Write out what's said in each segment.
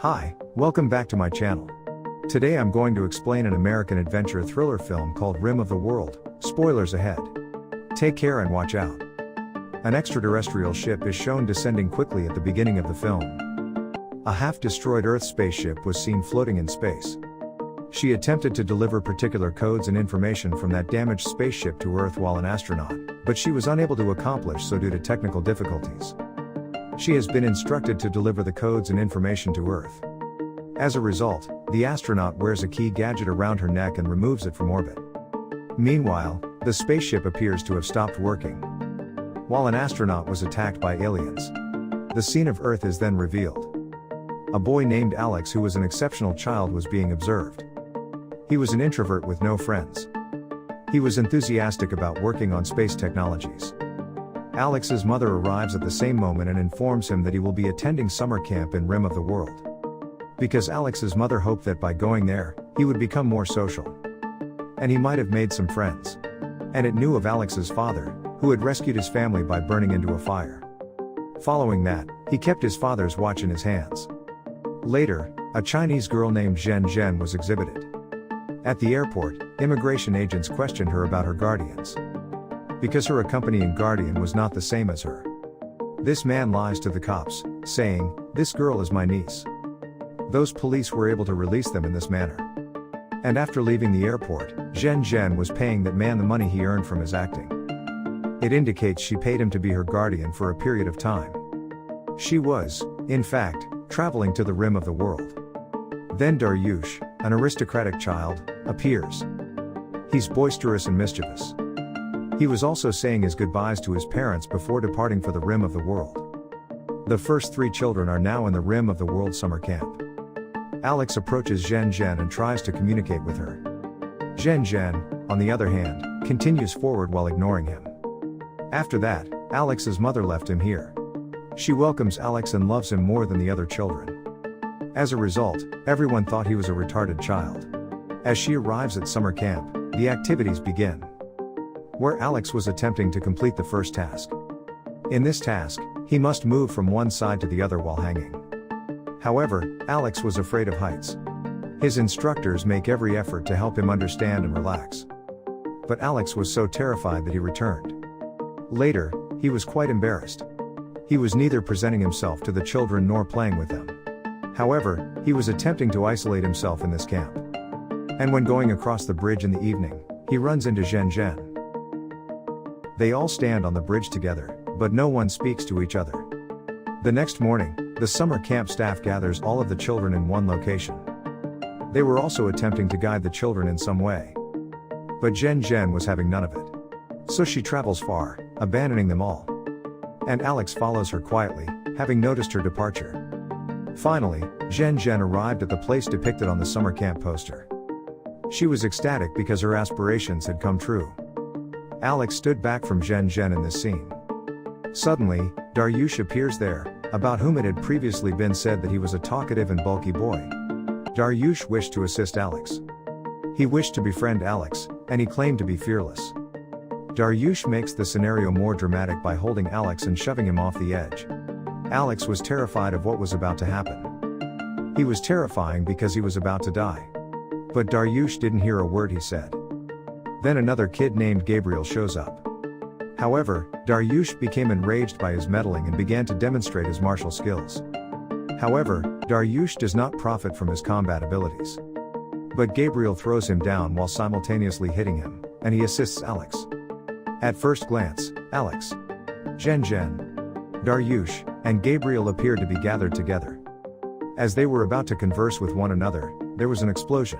Hi, welcome back to my channel. Today I'm going to explain an American adventure thriller film called Rim of the World. Spoilers ahead. Take care and watch out. An extraterrestrial ship is shown descending quickly at the beginning of the film. A half-destroyed Earth spaceship was seen floating in space. She attempted to deliver particular codes and information from that damaged spaceship to Earth while an astronaut, but she was unable to accomplish so due to technical difficulties. She has been instructed to deliver the codes and information to Earth. As a result, the astronaut wears a key gadget around her neck and removes it from orbit. Meanwhile, the spaceship appears to have stopped working. While an astronaut was attacked by aliens, the scene of Earth is then revealed. A boy named Alex, who was an exceptional child, was being observed. He was an introvert with no friends. He was enthusiastic about working on space technologies. Alex's mother arrives at the same moment and informs him that he will be attending summer camp in Rim of the World. Because Alex's mother hoped that by going there, he would become more social. And he might have made some friends. And it knew of Alex's father, who had rescued his family by burning into a fire. Following that, he kept his father's watch in his hands. Later, a Chinese girl named Zhen Zhen was exhibited. At the airport, immigration agents questioned her about her guardians. Because her accompanying guardian was not the same as her. This man lies to the cops, saying, "This girl is my niece." Those police were able to release them in this manner. And after leaving the airport, Zhen Zhen was paying that man the money he earned from his acting. It indicates she paid him to be her guardian for a period of time. She was, in fact, traveling to the rim of the world. Then Daryush, an aristocratic child, appears. He's boisterous and mischievous. He was also saying his goodbyes to his parents before departing for the Rim of the World. The first three children are now in the Rim of the World summer camp. Alex approaches Zhen Zhen and tries to communicate with her. Zhen Zhen, on the other hand, continues forward while ignoring him. After that, Alex's mother left him here. She welcomes Alex and loves him more than the other children. As a result, everyone thought he was a retarded child. As she arrives at summer camp, the activities begin, where Alex was attempting to complete the first task. In this task, he must move from one side to the other while hanging. However, Alex was afraid of heights. His instructors make every effort to help him understand and relax. But Alex was so terrified that he returned. Later, he was quite embarrassed. He was neither presenting himself to the children nor playing with them. However, he was attempting to isolate himself in this camp. And when going across the bridge in the evening, he runs into Zhen Zhen. They all stand on the bridge together, but no one speaks to each other. The next morning, the summer camp staff gathers all of the children in one location. They were also attempting to guide the children in some way. But Zhen Zhen was having none of it. So she travels far, abandoning them all. And Alex follows her quietly, having noticed her departure. Finally, Zhen Zhen arrived at the place depicted on the summer camp poster. She was ecstatic because her aspirations had come true. Alex stood back from Zhen Zhen in this scene. Suddenly, Daryush appears there, about whom it had previously been said that he was a talkative and bulky boy. Daryush wished to assist Alex. He wished to befriend Alex, and he claimed to be fearless. Daryush makes the scenario more dramatic by holding Alex and shoving him off the edge. Alex was terrified of what was about to happen. He was terrifying because he was about to die. But Daryush didn't hear a word he said. Then another kid named Gabriel shows up. However, Daryush became enraged by his meddling and began to demonstrate his martial skills. However, Daryush does not profit from his combat abilities. But Gabriel throws him down while simultaneously hitting him, and he assists Alex. At first glance, Alex, Zhen Zhen, Daryush, and Gabriel appeared to be gathered together. As they were about to converse with one another, there was an explosion.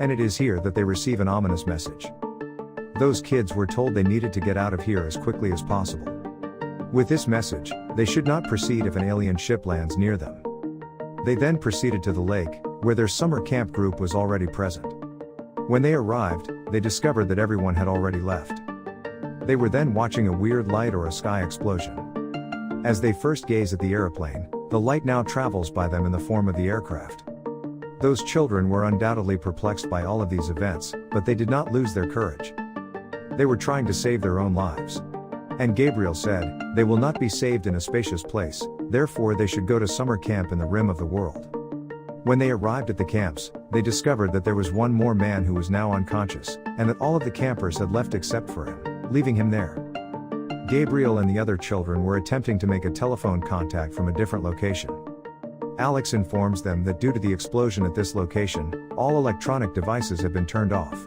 And it is here that they receive an ominous message. Those kids were told they needed to get out of here as quickly as possible. With this message, they should not proceed if an alien ship lands near them. They then proceeded to the lake, where their summer camp group was already present. When they arrived, they discovered that everyone had already left. They were then watching a weird light or a sky explosion. As they first gaze at the airplane, the light now travels by them in the form of the aircraft. Those children were undoubtedly perplexed by all of these events, but they did not lose their courage. They were trying to save their own lives. And Gabriel said, "They will not be saved in a spacious place, therefore they should go to summer camp in the rim of the world. When they arrived at the camps, they discovered that there was one more man who was now unconscious, and that all of the campers had left except for him, leaving him there. Gabriel and the other children were attempting to make a telephone contact from a different location. Alex informs them that due to the explosion at this location, all electronic devices have been turned off.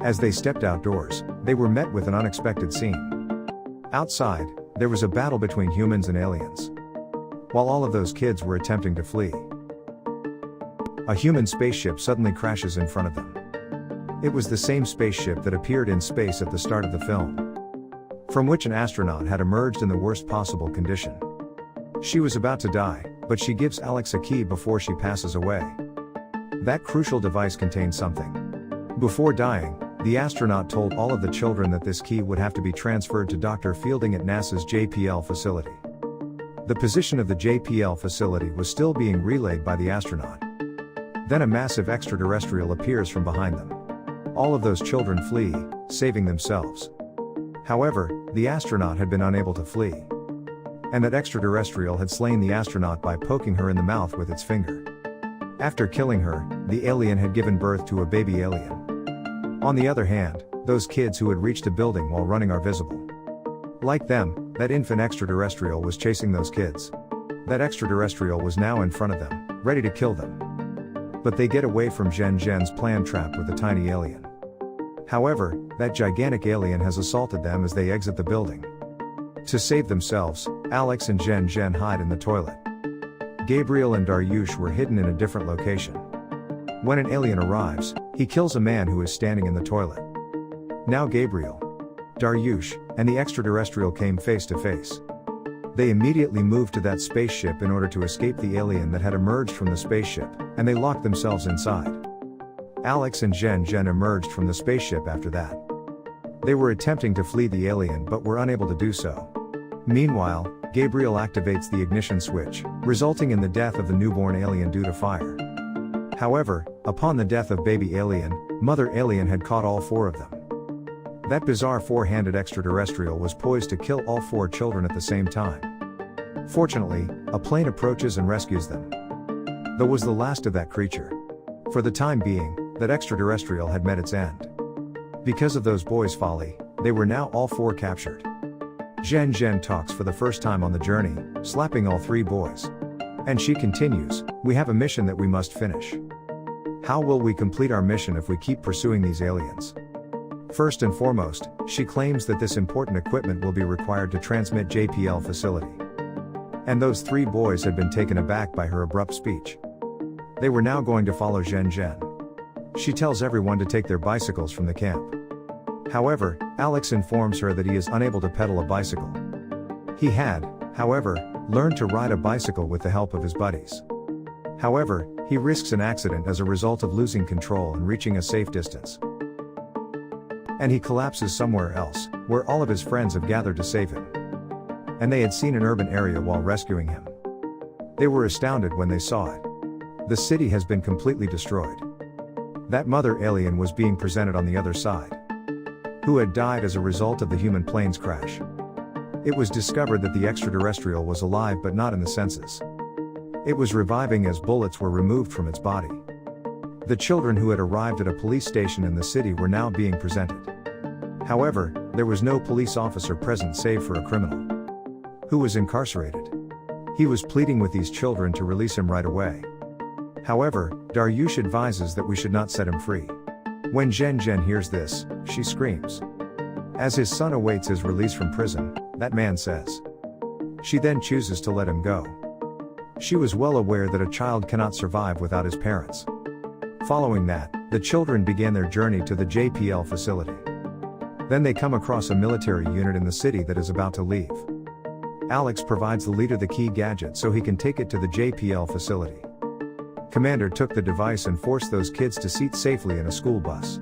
As they stepped outdoors, they were met with an unexpected scene. Outside, there was a battle between humans and aliens. While all of those kids were attempting to flee, a human spaceship suddenly crashes in front of them. It was the same spaceship that appeared in space at the start of the film, from which an astronaut had emerged in the worst possible condition. She was about to die, but she gives Alex a key before she passes away. That crucial device contained something. Before dying, the astronaut told all of the children that this key would have to be transferred to Dr. Fielding at NASA's JPL facility. The position of the JPL facility was still being relayed by the astronaut. Then a massive extraterrestrial appears from behind them. All of those children flee, saving themselves. However, the astronaut had been unable to flee, and that extraterrestrial had slain the astronaut by poking her in the mouth with its finger. After killing her, the alien had given birth to a baby alien. On the other hand, those kids who had reached a building while running are visible. Like them, that infant extraterrestrial was chasing those kids. That extraterrestrial was now in front of them, ready to kill them. But they get away from Zhen Zhen's planned trap with a tiny alien. However, that gigantic alien has assaulted them as they exit the building. To save themselves, Alex and Zhen Zhen hide in the toilet. Gabriel and Daryush were hidden in a different location. When an alien arrives, he kills a man who is standing in the toilet. Now Gabriel, Daryush, and the extraterrestrial came face to face. They immediately moved to that spaceship in order to escape the alien that had emerged from the spaceship, and they locked themselves inside. Alex and Zhen Zhen emerged from the spaceship after that. They were attempting to flee the alien but were unable to do so. Meanwhile, Gabriel activates the ignition switch, resulting in the death of the newborn alien due to fire. However, upon the death of baby alien, mother alien had caught all four of them. That bizarre four-handed extraterrestrial was poised to kill all four children at the same time. Fortunately, a plane approaches and rescues them. That was the last of that creature. For the time being, that extraterrestrial had met its end. Because of those boys' folly, they were now all four captured. Zhen Zhen talks for the first time on the journey, slapping all three boys. And she continues, "We have a mission that we must finish. How will we complete our mission if we keep pursuing these aliens?" First and foremost, she claims that this important equipment will be required to transmit JPL facility. And those three boys had been taken aback by her abrupt speech. They were now going to follow Zhen Zhen. She tells everyone to take their bicycles from the camp. However, Alex informs her that he is unable to pedal a bicycle. He had, however, learned to ride a bicycle with the help of his buddies. However, he risks an accident as a result of losing control and reaching a safe distance. And he collapses somewhere else, where all of his friends have gathered to save him. And they had seen an urban area while rescuing him. They were astounded when they saw it. The city has been completely destroyed. That mother alien was being presented on the other side, who had died as a result of the human plane's crash. It was discovered that the extraterrestrial was alive but not in the senses. It was reviving as bullets were removed from its body. The children who had arrived at a police station in the city were now being presented. However, there was no police officer present save for a criminal who was incarcerated. He was pleading with these children to release him right away. However, Daryush advises that we should not set him free. When Zhen Zhen hears this, she screams. As his son awaits his release from prison, that man says. She then chooses to let him go. She was well aware that a child cannot survive without his parents. Following that, the children began their journey to the JPL facility. Then they come across a military unit in the city that is about to leave. Alex provides the leader the key gadget so he can take it to the JPL facility. Commander took the device and forced those kids to seat safely in a school bus.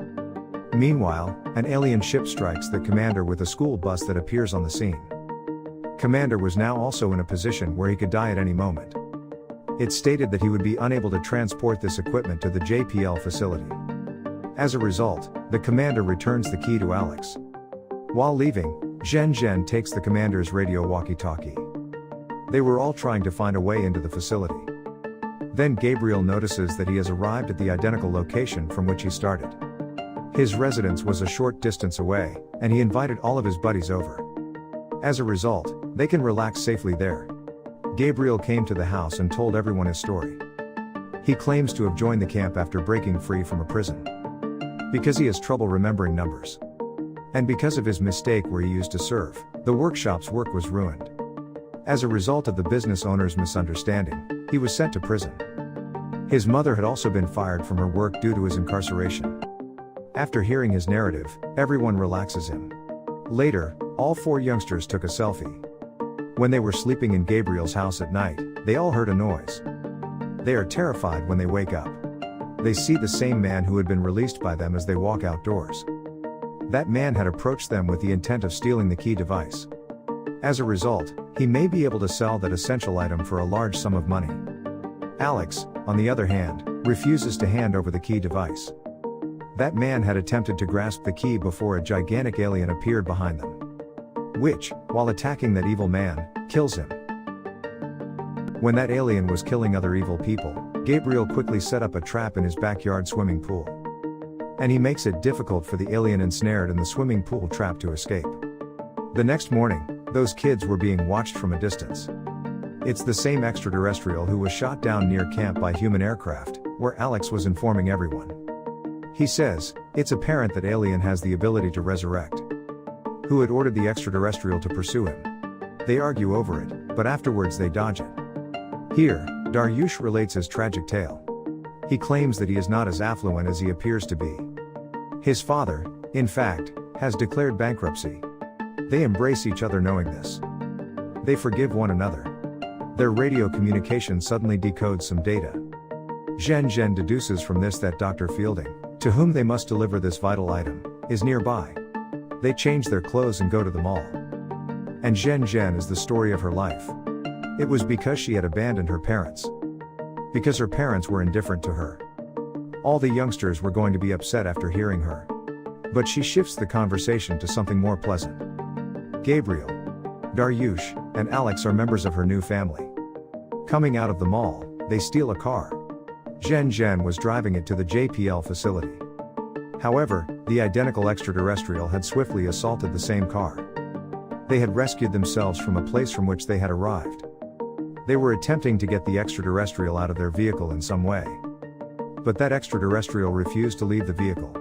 Meanwhile, an alien ship strikes the commander with a school bus that appears on the scene. Commander was now also in a position where he could die at any moment. It stated that he would be unable to transport this equipment to the JPL facility. As a result, the commander returns the key to Alex. While leaving, Zhen Zhen takes the commander's radio walkie-talkie. They were all trying to find a way into the facility. Then Gabriel notices that he has arrived at the identical location from which he started. His residence was a short distance away, and he invited all of his buddies over. As a result, they can relax safely there. Gabriel came to the house and told everyone his story. He claims to have joined the camp after breaking free from a prison. Because he has trouble remembering numbers. And because of his mistake where he used to serve, the workshop's work was ruined. As a result of the business owner's misunderstanding, he was sent to prison. His mother had also been fired from her work due to his incarceration. After hearing his narrative, everyone relaxes him. Later, all 4 youngsters took a selfie. When they were sleeping in Gabriel's house at night, they all heard a noise. They are terrified when they wake up. They see the same man who had been released by them as they walk outdoors. That man had approached them with the intent of stealing the key device. As a result, he may be able to sell that essential item for a large sum of money. Alex, on the other hand, refuses to hand over the key device. That man had attempted to grasp the key before a gigantic alien appeared behind them, which, while attacking that evil man, kills him. When that alien was killing other evil people, Gabriel quickly set up a trap in his backyard swimming pool. And he makes it difficult for the alien ensnared in the swimming pool trap to escape. The next morning, those kids were being watched from a distance. It's the same extraterrestrial who was shot down near camp by human aircraft, where Alex was informing everyone. He says, it's apparent that alien has the ability to resurrect. Who had ordered the extraterrestrial to pursue him? They argue over it, but afterwards they dodge it. Here, Daryush relates his tragic tale. He claims that he is not as affluent as he appears to be. His father, in fact, has declared bankruptcy. They embrace each other knowing this. They forgive one another. Their radio communication suddenly decodes some data. Zhen Zhen deduces from this that Dr. Fielding, to whom they must deliver this vital item, is nearby. They change their clothes and go to the mall. And Zhen Zhen is the story of her life. It was because she had abandoned her parents. Because her parents were indifferent to her. All the youngsters were going to be upset after hearing her. But she shifts the conversation to something more pleasant. Gabriel, Daryush, and Alex are members of her new family. Coming out of the mall, they steal a car. Zhen Zhen was driving it to the JPL facility. However, the identical extraterrestrial had swiftly assaulted the same car. They had rescued themselves from a place from which they had arrived. They were attempting to get the extraterrestrial out of their vehicle in some way. But that extraterrestrial refused to leave the vehicle.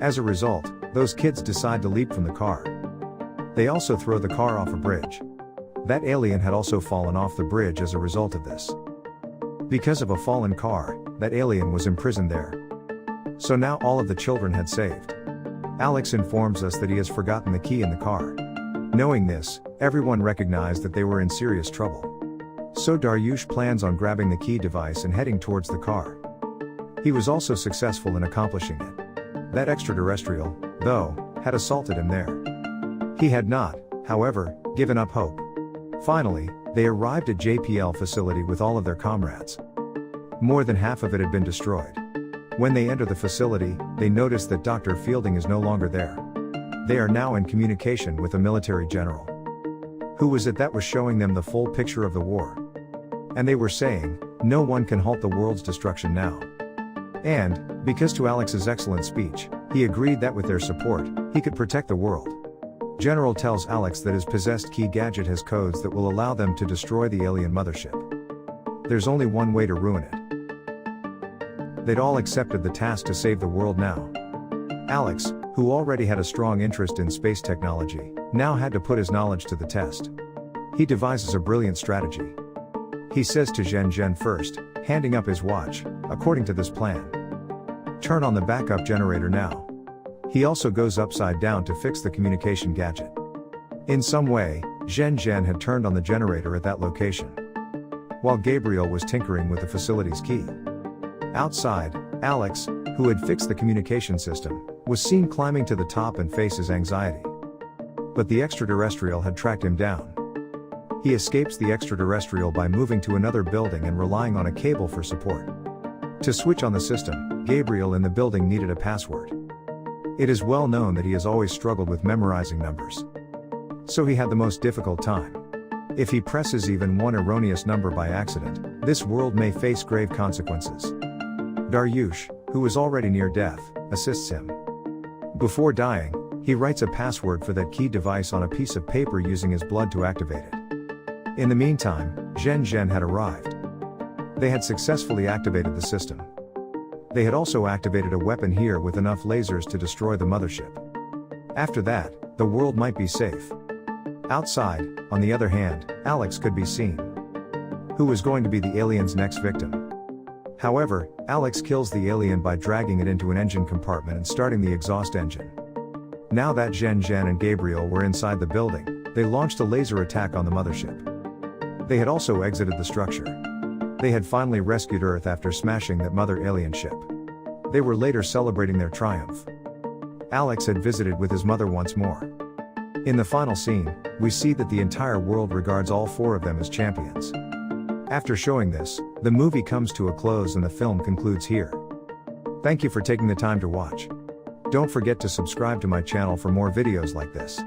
As a result, those kids decide to leap from the car. They also throw the car off a bridge. That alien had also fallen off the bridge as a result of this. Because of a fallen car, that alien was imprisoned there. So now all of the children had saved. Alex informs us that he has forgotten the key in the car. Knowing this, everyone recognized that they were in serious trouble. So Daryush plans on grabbing the key device and heading towards the car. He was also successful in accomplishing it. That extraterrestrial, though, had assaulted him there. He had not, however, given up hope. Finally, they arrived at JPL facility with all of their comrades. More than half of it had been destroyed. When they enter the facility, they notice that Dr. Fielding is no longer there. They are now in communication with a military general. Who was it that was showing them the full picture of the war? And they were saying, no one can halt the world's destruction now. And, because to Alex's excellent speech, he agreed that with their support, he could protect the world. General tells Alex that his possessed key gadget has codes that will allow them to destroy the alien mothership. There's only one way to ruin it. They'd all accepted the task to save the world now. Alex, who already had a strong interest in space technology, now had to put his knowledge to the test. He devises a brilliant strategy. He says to Zhen Zhen first, handing up his watch, according to this plan. Turn on the backup generator now. He also goes upside down to fix the communication gadget. In some way, Zhen Zhen had turned on the generator at that location. While Gabriel was tinkering with the facility's key. Outside, Alex, who had fixed the communication system, was seen climbing to the top and faces anxiety. But the extraterrestrial had tracked him down. He escapes the extraterrestrial by moving to another building and relying on a cable for support. To switch on the system, Gabriel in the building needed a password. It is well known that he has always struggled with memorizing numbers. So he had the most difficult time. If he presses even one erroneous number by accident, this world may face grave consequences. Daryush, who is already near death, assists him. Before dying, he writes a password for that key device on a piece of paper using his blood to activate it. In the meantime, Zhen Zhen had arrived. They had successfully activated the system. They had also activated a weapon here with enough lasers to destroy the mothership. After that, the world might be safe. Outside, on the other hand, Alex could be seen. Who was going to be the alien's next victim? However, Alex kills the alien by dragging it into an engine compartment and starting the exhaust engine. Now that Zhen Zhen and Gabriel were inside the building, they launched a laser attack on the mothership. They had also exited the structure. They had finally rescued Earth after smashing that mother alien ship. They were later celebrating their triumph. Alex had visited with his mother once more. In the final scene, we see that the entire world regards all four of them as champions. After showing this, the movie comes to a close and the film concludes here. Thank you for taking the time to watch. Don't forget to subscribe to my channel for more videos like this.